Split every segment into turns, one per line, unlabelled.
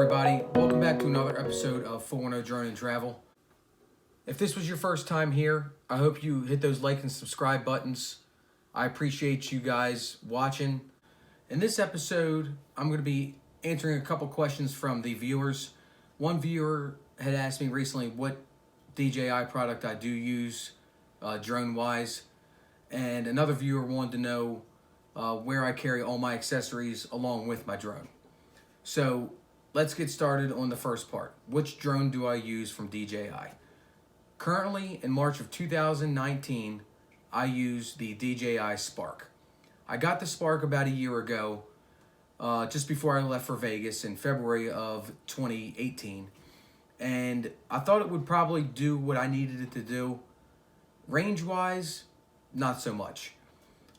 everybody, welcome back to another episode of 410 Drone and Travel. If this was your first time here, I hope you hit those like and subscribe buttons. I appreciate you guys watching. In this episode, I'm going to be answering a couple questions from the viewers. One viewer had asked me recently what DJI product I do use drone-wise, and another viewer wanted to know where I carry all my accessories along with my drone. So let's get started on the first part. Which drone do I use from DJI? Currently, in March of 2019, I use the DJISpark. I got the Spark about a year ago, just before I left for Vegas in February of 2018. And I thought it would probably do what I needed it to do. Range-wise, not so much.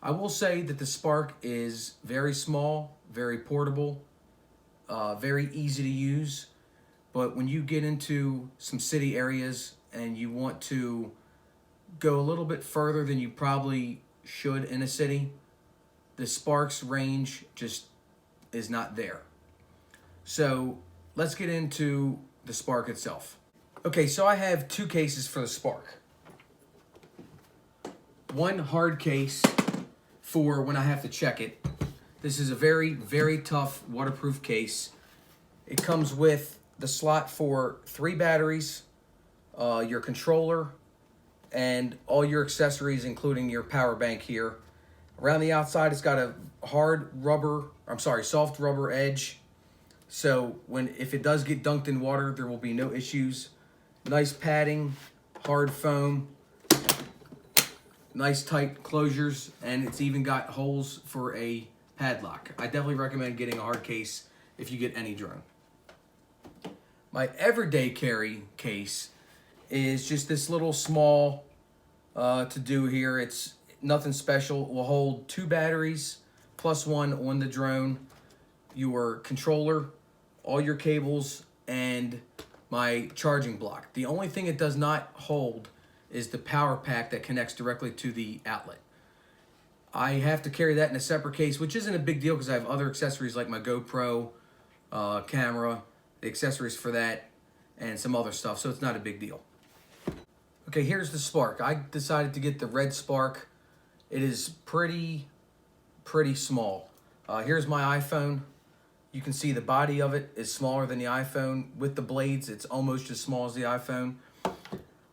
I will say that the Spark is very small, very portable, very easy to use. But when you get into some city areas and you want to go a little bit further than you probably should in a city, the Spark's range just is not there. So let's get into the Spark itself. Okay, so I have two cases for the Spark. One hard case for when I have to check it. This is a very, very tough waterproof case. It comes with the slot for 3 batteries, your controller, and all your accessories, including your power bank here. Around the outside, it's got a soft rubber edge. So if it does get dunked in water, there will be no issues. Nice padding, hard foam, nice tight closures, and it's even got holes for a padlock. I definitely recommend getting a hard case if you get any drone. My everyday carry case is just this little small to do here. It's nothing special. It will hold 2 batteries plus 1 on the drone, your controller, all your cables, and my charging block. The only thing it does not hold is the power pack that connects directly to the outlet. I have to carry that in a separate case, which isn't a big deal because I have other accessories like my GoPro camera, the accessories for that, and some other stuff, so it's not a big deal. Okay, here's the Spark. I decided to get the red Spark. It is pretty small. Here's my iPhone. You can see the body of it is smaller than the iPhone. With the blades, it's almost as small as the iPhone.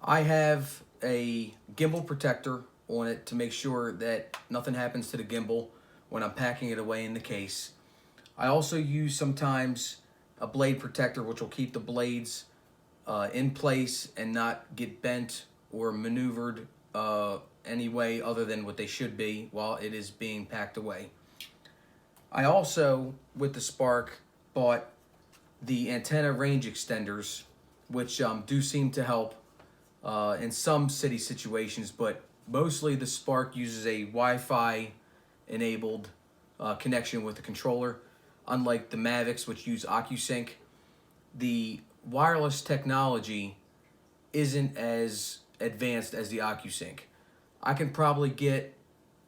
I have a gimbal protector on it to make sure that nothing happens to the gimbal when I'm packing it away in the case. I also use sometimes a blade protector, which will keep the blades in place and not get bent or maneuvered any way other than what they should be while it is being packed away. I also, with the Spark, bought the antenna range extenders, which do seem to help in some city situations, but mostly the Spark uses a Wi-Fi enabled connection with the controller. Unlike the Mavics, which use OcuSync, the wireless technology isn't as advanced as the OcuSync. I can probably get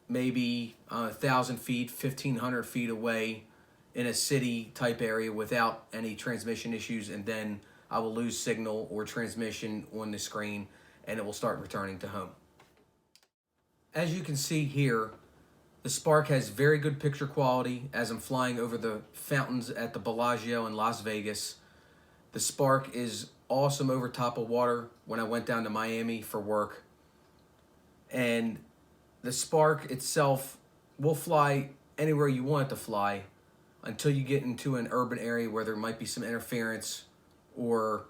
maybe 1,000 feet, 1,500 feet away in a city type area without any transmission issues, and then I will lose signal or transmission on the screen and it will start returning to home. As you can see here, the Spark has very good picture quality as I'm flying over the fountains at the Bellagio in Las Vegas. The Spark is awesome over top of water when I went down to Miami for work. And the Spark itself will fly anywhere you want it to fly until you get into an urban area where there might be some interference or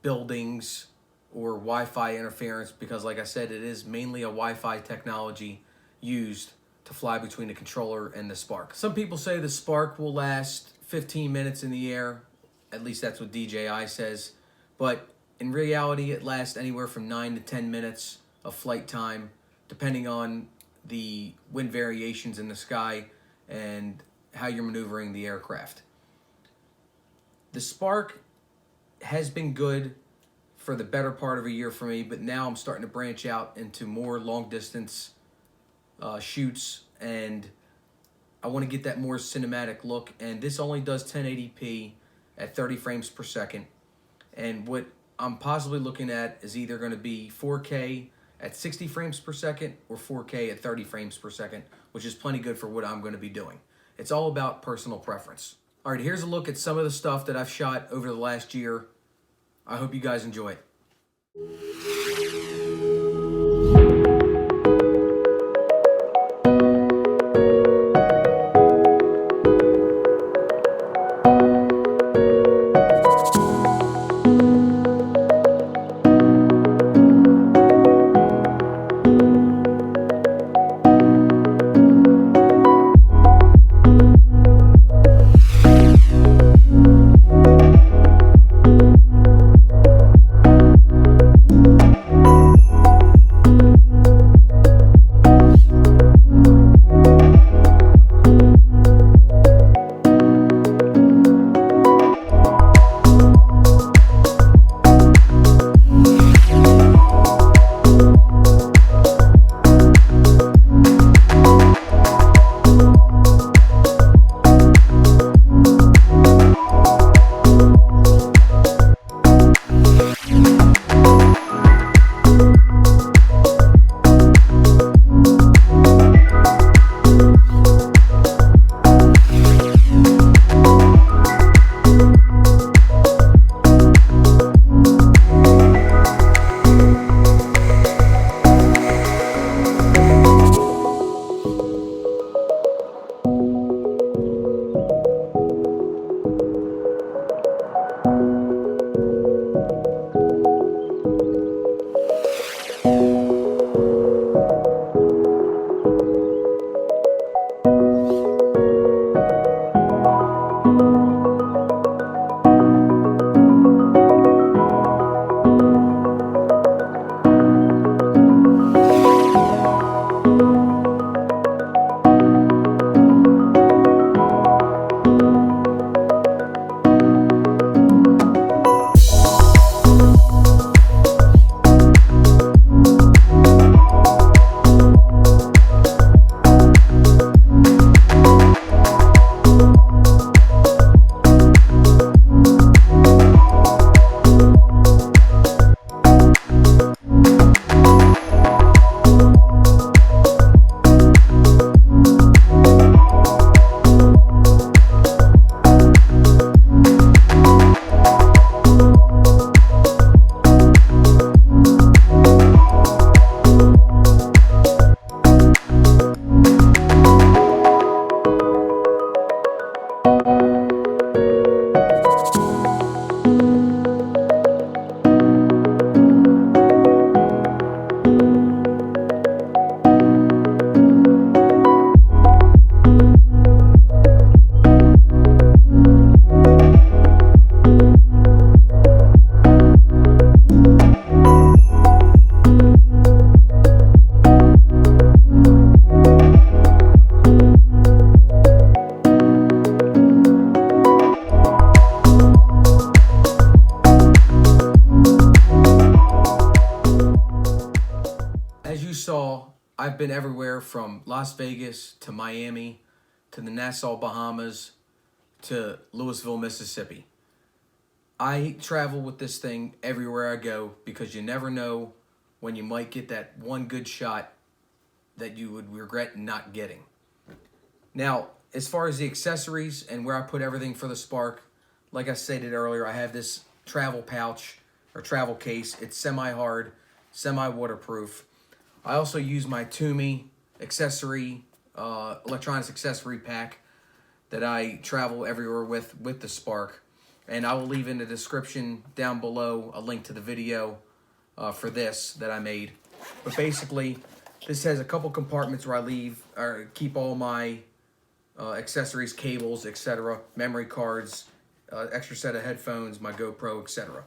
buildings or Wi-Fi interference, because like I said, it is mainly a Wi-Fi technology used to fly between the controller and the Spark. Some people say the Spark will last 15 minutes in the air. At least that's what DJI says. But in reality, it lasts anywhere from 9 to 10 minutes of flight time, depending on the wind variations in the sky and how you're maneuvering the aircraft. The Spark has been good for the better part of a year for me, but now I'm starting to branch out into more long distance shoots, and I want to get that more cinematic look, and this only does 1080p at 30 frames per second. And what I'm possibly looking at is either going to be 4K at 60 frames per second or 4K at 30 frames per second, which is plenty good for what I'm going to be doing. It's all about personal preference. All right, here's a look at some of the stuff that I've shot over the last year. I hope you guys enjoy it. I've been everywhere from Las Vegas to Miami to the Nassau, Bahamas to Louisville, Mississippi. I travel with this thing everywhere I go because you never know when you might get that one good shot that you would regret not getting. Now, as far as the accessories and where I put everything for the Spark, like I stated earlier, I have this travel pouch or travel case. It's semi-hard, semi-waterproof. I also use my Toomey accessory, electronics accessory pack that I travel everywhere with the Spark. And I will leave in the description down below a link to the video for this that I made. But basically, this has a couple compartments where I keep all my accessories, cables, etc., memory cards, extra set of headphones, my GoPro, etc.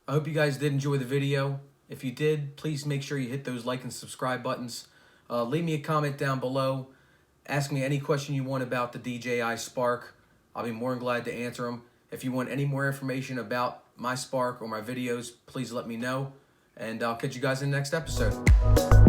I hope you guys did enjoy the video. If you did, please make sure you hit those like and subscribe buttons. Leave me a comment down below. Ask me any question you want about the DJISpark. I'll be more than glad to answer them. If you want any more information about my Spark or my videos, please let me know. And I'll catch you guys in the next episode.